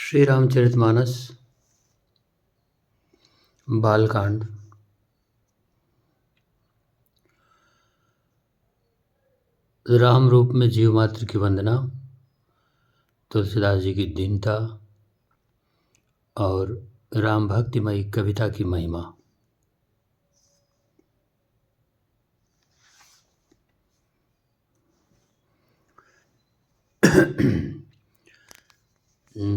श्री रामचरितमानस बालकांड। राम रूप में जीव मात्र की वंदना, तुलसीदास जी की दीनता और राम भक्तिमयी कविता की महिमा।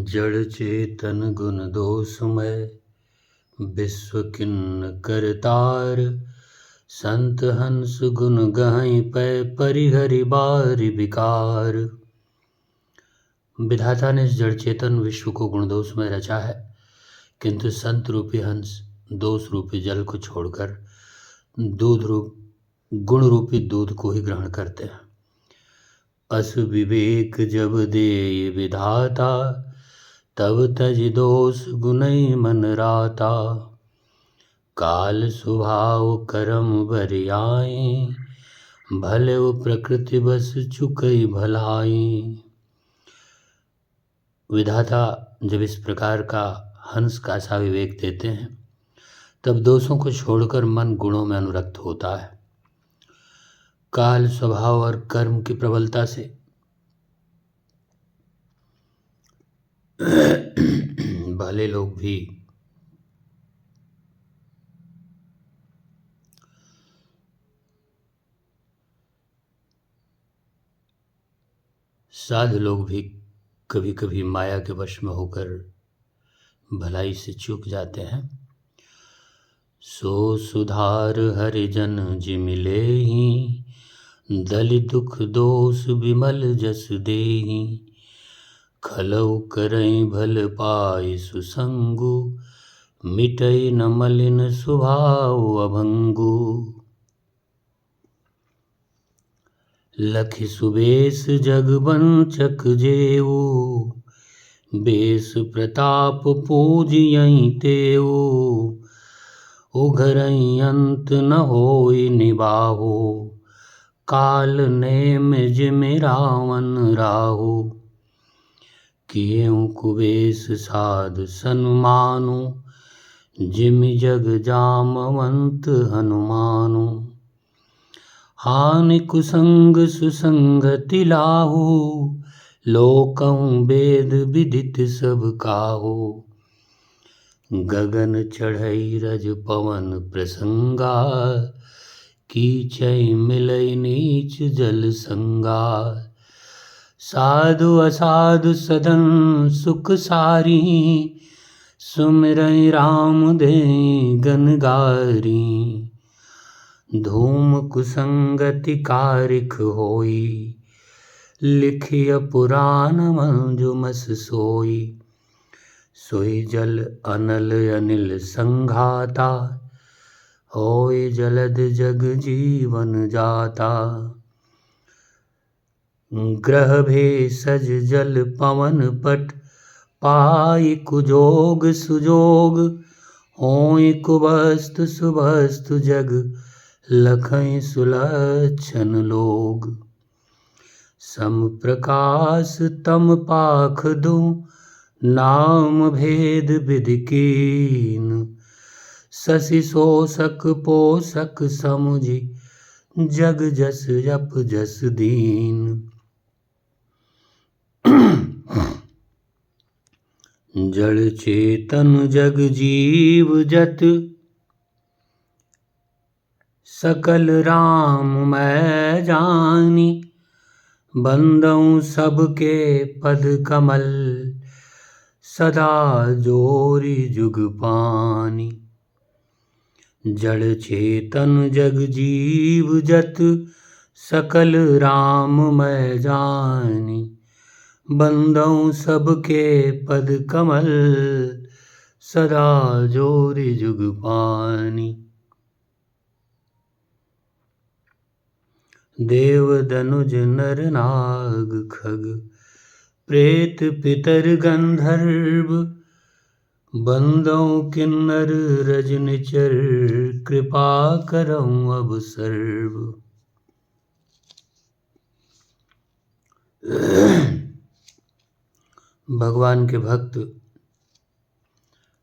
जड़ चेतन गुण दोषमय विश्व किन्न करतार, संत हंस गुण गहई पै परिहरि बारि विकार। विधाता ने इस जड़ चेतन विश्व को गुण दोष में रचा है, किंतु संत रूपी हंस दोष रूपी जल को छोड़कर दूध रूप गुण रूपी दूध को ही ग्रहण करते हैं। अस विवेक जब दे विधाता, तब तज दोष गुणई मन राता। काल स्वभाव कर्म बरियाई, भले वो प्रकृति बस चुकई भलाई। विधाता जब इस प्रकार का हंस का सा विवेक देते हैं, तब दोषों को छोड़कर मन गुणों में अनुरक्त होता है। काल स्वभाव और कर्म की प्रबलता से भले लोग भी साधु लोग भी कभी कभी माया के वश में होकर भलाई से चूक जाते हैं। सो सुधार हरिजन जि मिलेहि, दलि दुख दोष विमल जस देहि। खलउ करई भल पाई सुसंगु, मिटई न मलिन स्वभाव अभंगु। लखि सुबेश जगवंचक जेऊ, बेस प्रताप पूजियहि तेऊ। उघरई अंत न होई निबाहु, काल नेम जिमि रावण राहु। किएउ कुबेश साध सन्मानु, जिमि जग जामवंत हनुमानु। हानि कुसंग सुसंगति लाहु, लोकहुँ वेद विदित सब काहू। गगन चढ़ई रज पवन प्रसंगा, कीचई मिलई नीच जल संगा। साधु असाधु सदन सुख सारी, सुमिरई राम देई गनगारी। धूम कुसंगति कारिख होई, लिखिय पुराण मंजुमस सोई। सोई जल अनल अनिल संघाता, होय जलद जग जीवन जाता। ग्रह भेषज जल पवन पट, पाई कुजोग सुजोग। होय कुबस्तु सुबस्तु जग, लखई सुलक्षण लोग। सम प्रकाश तम पाख दू, नाम भेद विधि कीन। शशि शोषक पोषक समुझि, जग जस जप जस दीन। जड़ चेतन जग जीव जत, सकल राम मैं जानी। बंदऊँ सबके पद कमल, सदा जोरि जुग पानी। जड़ चेतन जग जीव जत, सकल राम मैं जानी। बंदऊँ सबके पद कमल, सदा जोरि जुग पानी। देव दनुज नर नाग खग, प्रेत पितर गंधर्व। बंदऊँ किन्नर रजनिचर, कृपा करऊँ अब सर्व। भगवान के भक्त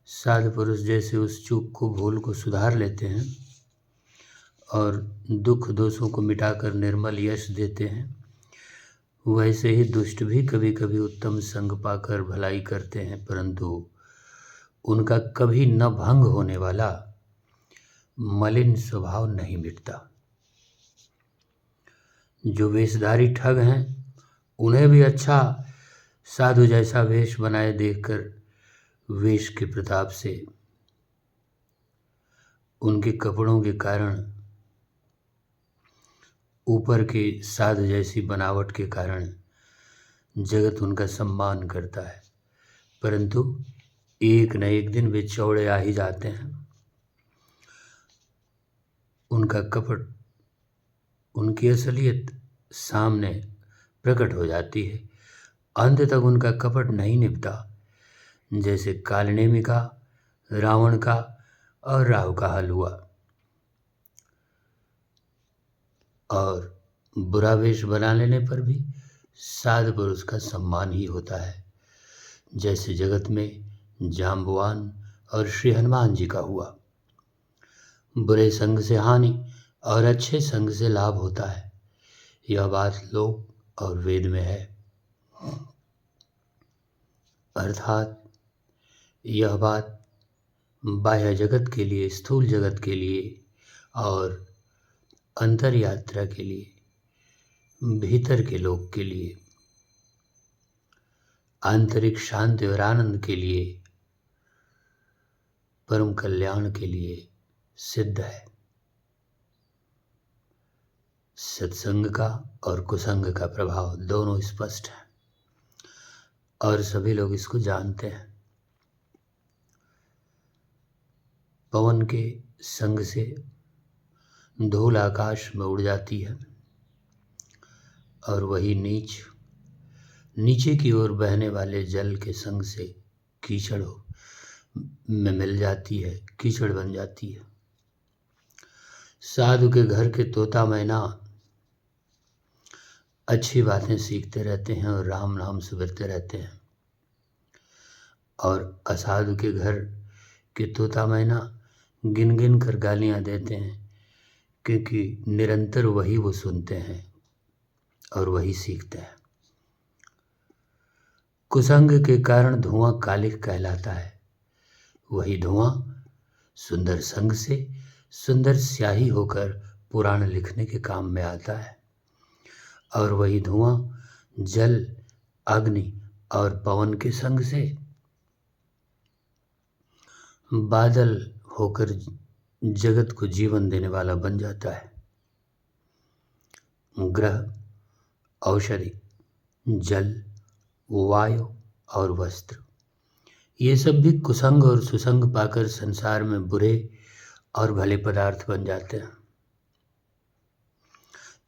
साधु पुरुष जैसे उस चूक को भूल को सुधार लेते हैं और दुख दोषों को मिटाकर निर्मल यश देते हैं, वैसे ही दुष्ट भी कभी कभी उत्तम संग पाकर भलाई करते हैं, परंतु उनका कभी न भंग होने वाला मलिन स्वभाव नहीं मिटता। जो वेशधारी ठग हैं उन्हें भी अच्छा साधु जैसा वेश बनाए देखकर वेश के प्रताप से, उनके कपड़ों के कारण, ऊपर के साधु जैसी बनावट के कारण जगत उनका सम्मान करता है, परंतु एक न एक दिन वे चौड़े आ ही जाते हैं। उनका कपट, उनकी असलियत सामने प्रकट हो जाती है। अंत तक उनका कपट नहीं निभता, जैसे कालनेमी का, रावण का और राहु का हल हुआ। और बुरा वेश बना लेने पर भी साधु पुरुष का सम्मान ही होता है, जैसे जगत में जाम्बवान और श्री हनुमान जी का हुआ। बुरे संग से हानि और अच्छे संग से लाभ होता है, यह बात लोक और वेद में है। अर्थात यह बात बाह्य जगत के लिए, स्थूल जगत के लिए और अंतर यात्रा के लिए, भीतर के लोक के लिए, आंतरिक शांति और आनंद के लिए, परम कल्याण के लिए सिद्ध है। सत्संग का और कुसंग का प्रभाव दोनों स्पष्ट है और सभी लोग इसको जानते हैं। पवन के संग से धूल आकाश में उड़ जाती है और वही नीचे की ओर बहने वाले जल के संग से कीचड़ में मिल जाती है, कीचड़ बन जाती है। साधु के घर के तोता मैना अच्छी बातें सीखते रहते हैं और राम नाम सुमिरते रहते हैं, और असाधु के घर के तोता मैना गिन गिन कर गालियां देते हैं, क्योंकि निरंतर वही वो सुनते हैं और वही सीखते हैं। कुसंग के कारण धुआं कालिक कहलाता है, वही धुआं सुंदर संग से सुंदर स्याही होकर पुराण लिखने के काम में आता है, और वही धुआं जल, अग्नि और पवन के संग से बादल होकर जगत को जीवन देने वाला बन जाता है। ग्रह, औषधि, जल, वायु और वस्त्र, ये सब भी कुसंग और सुसंग पाकर संसार में बुरे और भले पदार्थ बन जाते हैं।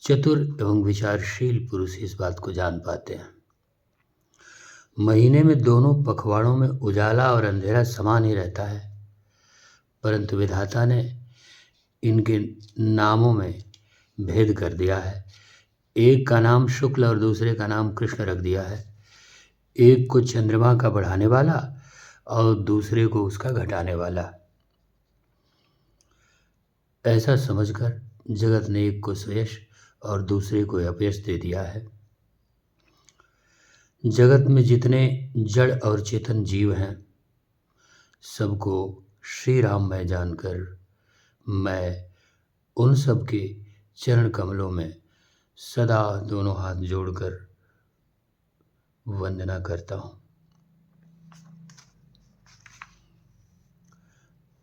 चतुर एवं विचारशील पुरुष इस बात को जान पाते हैं। महीने में दोनों पखवाड़ों में उजाला और अंधेरा समान ही रहता है, परंतु विधाता ने इनके नामों में भेद कर दिया है। एक का नाम शुक्ल और दूसरे का नाम कृष्ण रख दिया है। एक को चंद्रमा का बढ़ाने वाला और दूसरे को उसका घटाने वाला। ऐसा समझकर जगत ने एक को सुयश और दूसरे को अपयश दे दिया है। जगत में जितने जड़ और चेतन जीव हैं, सबको श्री राम में जानकर मैं उन सब के चरण कमलों में सदा दोनों हाथ जोड़कर वंदना करता हूँ।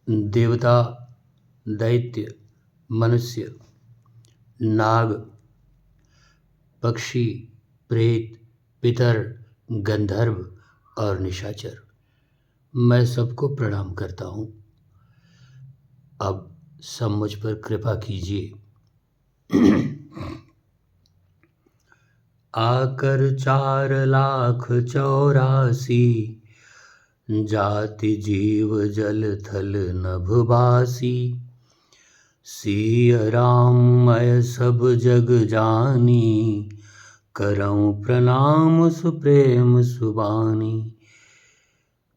देवता, दैत्य, मनुष्य, नाग, पक्षी, प्रेत, पितर, गंधर्व और निशाचर, मैं सबको प्रणाम करता हूँ। अब सब मुझ पर कृपा कीजिए। आकर 4,84,000 जाति जीव जल थल नभवासी, सिय राम मैं सब जग जानी, करऊं प्रणाम सुप्रेम सुबानी।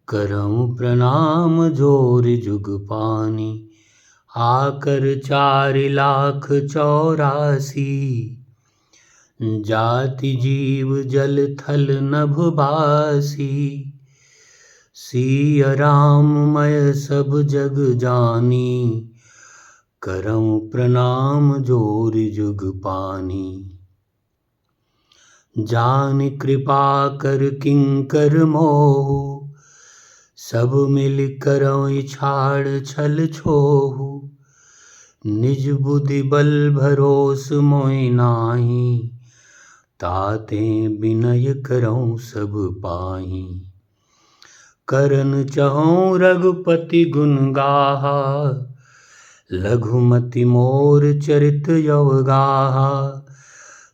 करऊं प्रणाम जोर जुग पानी, आकर 4,84,000। जाति जीव जल थल नभ बासी, सिय राम मय सब जग जानी। करऊं प्रणाम जोर जुग पानी, जान कृपा कर किंकर मोहु। सब मिल करऊं छाड़ छल छोहु, निज बुद्धि बल भरोस मोहि नाहि। ताते विनय करऊं सब पाहि, करन चहऊं रघुपति गुण गाहा। लघुमति मोर चरित यव गाहा,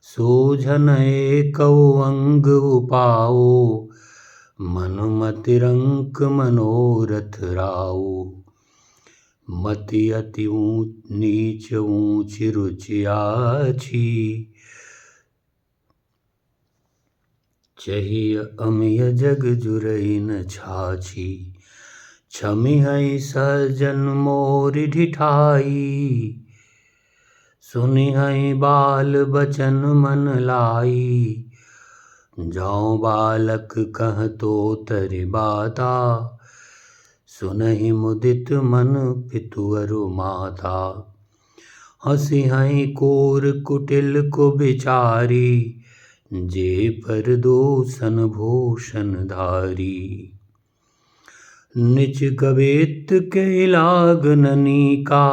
सोझन एकौ अंग उपाओ। मनुमति रंक मनोरथ राओ, मति अति नीच ऊंच रुचि आछी। चहिय अमिय जग जुरई न छाछी, छमिहै सज्जन मोर ढिठाई। सुनिहै बाल बचन मन लाई, जौं बालक कहतो तरि बाता। सुनहि मुदित मन पितु अरु माता, हँसिहै कोर कुटिल कुबिचारी। जे पर दूषण भूषण धारी, नीच कबेत के लागन नीका।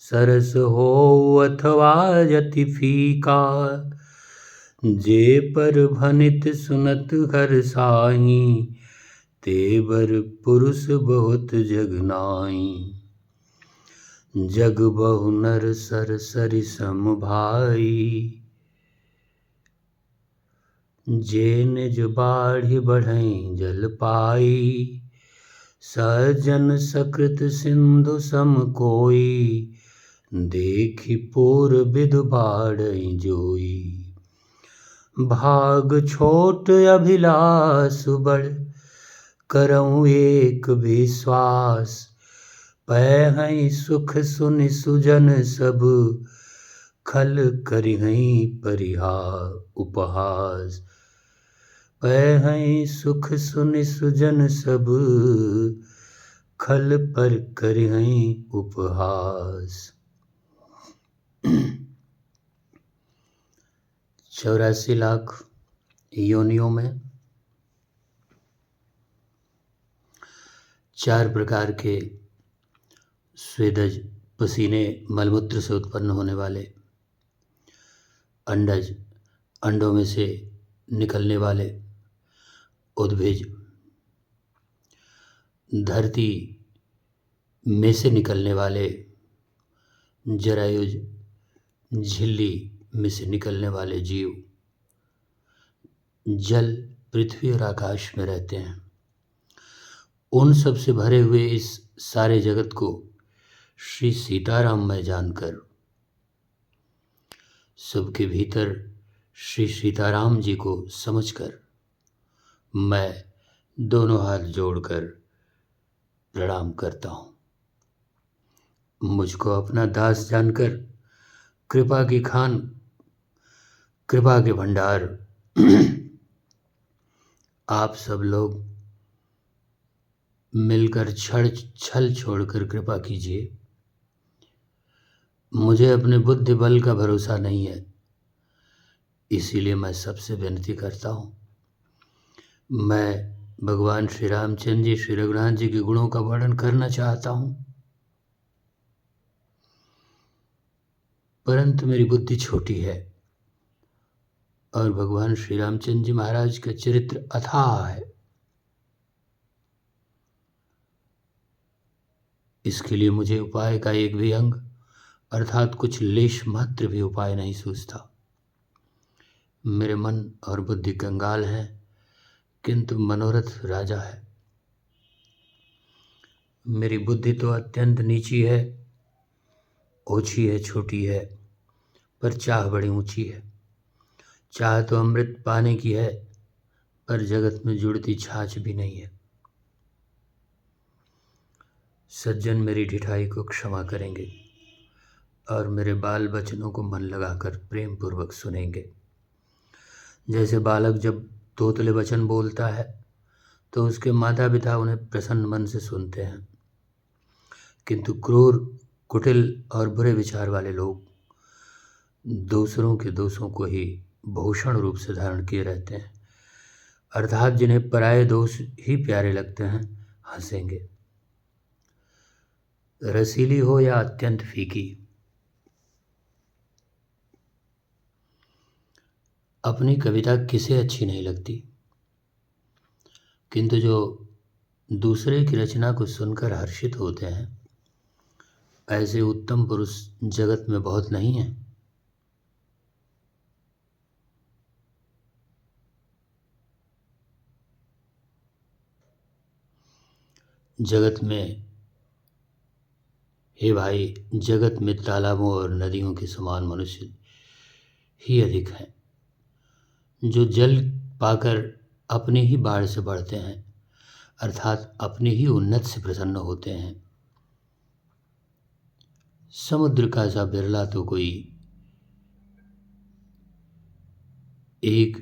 सरस हो अथवा यति फीका, जे पर भनित सुनत हर साही। ते बर पुरुष बहुत जग नाई, जग बहु नर सर सरि सम भाई। जे निज बाढ़ि बढ़ई जल पाई, सज्जन सकृत सिंधु सम कोई। देखि पूर विधु बाढ़ई जोई, भाग छोट अभिलाष बड़। करऊं एक विश्वास, पैहै सुख सुनि सुजन सब। खल करिहै उपहास, पैहै सुख सुनि सुजन सब। खल पर करिहै उपहास। 84 लाख योनियों में 4 प्रकार के स्वेदज पसीने मलमूत्र से उत्पन्न होने वाले, अंडज अंडों में से निकलने वाले, उद्भिज धरती में से निकलने वाले, जरायुज झिल्ली में से निकलने वाले जीव जल, पृथ्वी और आकाश में रहते हैं। उन सब से भरे हुए इस सारे जगत को श्री सीताराम में जानकर, सबके भीतर श्री सीताराम जी को समझकर, मैं दोनों हाथ जोड़कर प्रणाम करता हूँ। मुझको अपना दास जानकर कृपा की खान, कृपा के भंडार आप सब लोग मिलकर छल छोड़कर कृपा कीजिए। मुझे अपने बुद्धि बल का भरोसा नहीं है, इसीलिए मैं सबसे विनती करता हूँ। मैं भगवान श्री रामचंद्र जी, श्री रघुनाथ जी के गुणों का वर्णन करना चाहता हूँ, परंतु मेरी बुद्धि छोटी है और भगवान श्री रामचंद्र जी महाराज का चरित्र अथाह है। इसके लिए मुझे उपाय का एक भी अंग अर्थात कुछ लेश मात्र भी उपाय नहीं सूझता। मेरे मन और बुद्धि कंगाल है, किंतु मनोरथ राजा है। मेरी बुद्धि तो अत्यंत नीची है, ओछी है, छोटी है, पर चाह बड़ी ऊंची है। चाह तो अमृत पाने की है, पर जगत में जुड़ती छाछ भी नहीं है। सज्जन मेरी ढिठाई को क्षमा करेंगे और मेरे बाल वचनों को मन लगाकर प्रेम पूर्वक सुनेंगे। जैसे बालक जब तोतले वचन बोलता है तो उसके माता पिता उन्हें प्रसन्न मन से सुनते हैं, किंतु क्रूर, कुटिल और बुरे विचार वाले लोग दूसरों के दोषों को ही भूषण रूप से धारण किए रहते हैं, अर्थात जिन्हें पराये दोष ही प्यारे लगते हैं, हंसेंगे। रसीली हो या अत्यंत फीकी, अपनी कविता किसे अच्छी नहीं लगती, किंतु जो दूसरे की रचना को सुनकर हर्षित होते हैं, ऐसे उत्तम पुरुष जगत में बहुत नहीं हैं। जगत में, हे भाई, जगत में तालाबों और नदियों के समान मनुष्य ही अधिक हैं, जो जल पाकर अपनी ही बाढ़ से बढ़ते हैं, अर्थात अपनी ही उन्नत से प्रसन्न होते हैं। समुद्र का सा बिरला तो कोई एक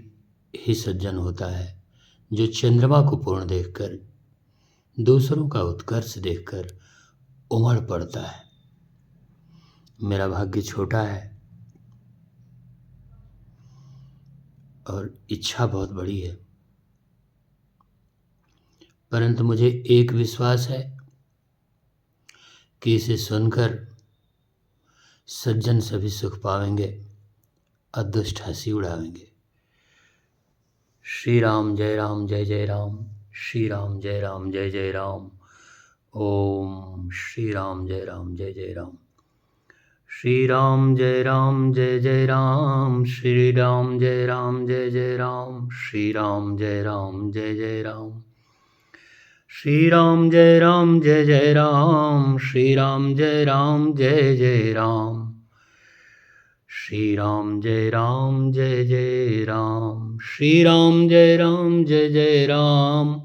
ही सज्जन होता है जो चंद्रमा को पूर्ण देखकर, दूसरों का उत्कर्ष देखकर उमड़ पड़ता है। मेरा भाग्य छोटा है और इच्छा बहुत बड़ी है, परंतु मुझे एक विश्वास है कि इसे सुनकर सज्जन सभी सुख पावेंगे, अदुष्ट हंसी उड़ावेंगे। श्री राम जय राम जय जय राम, श्री राम जय राम जय जय राम। ओम श्री राम जय राम जय जय राम, श्री राम जय राम जय जय राम, श्री राम जय राम जय जय राम, श्री राम जय राम जय जय राम, श्री राम जय राम जय जय राम, श्री राम जय राम जय जय राम, श्री राम जय राम जय जय राम, श्री राम जय राम जय जय राम,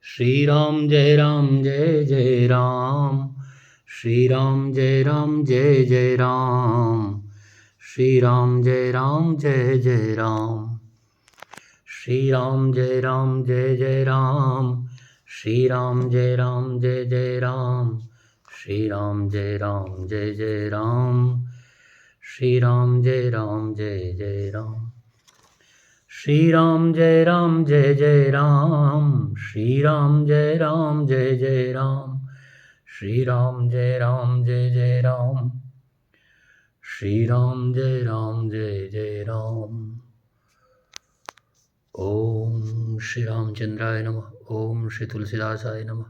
श्री राम जय राम जय जय राम, श्री राम जय राम जय जय राम, श्री राम जय राम जय जय राम, श्री राम जय राम जय जय राम, श्री राम जय राम जय जय राम, श्री राम जय राम जय जय राम, श्री राम जय राम जय जय राम, श्री राम जय राम जय जय राम, श्री राम जय राम जय जय राम, श्री राम जय राम जय जय राम, श्री राम जय राम जय जय राम। ओम श्री रामचंद्राय नमः, ओम श्री तुलसीदासाय नमः,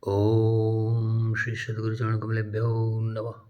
ओम श्री सद्गुरु चरण कमलेभ्यो नमः।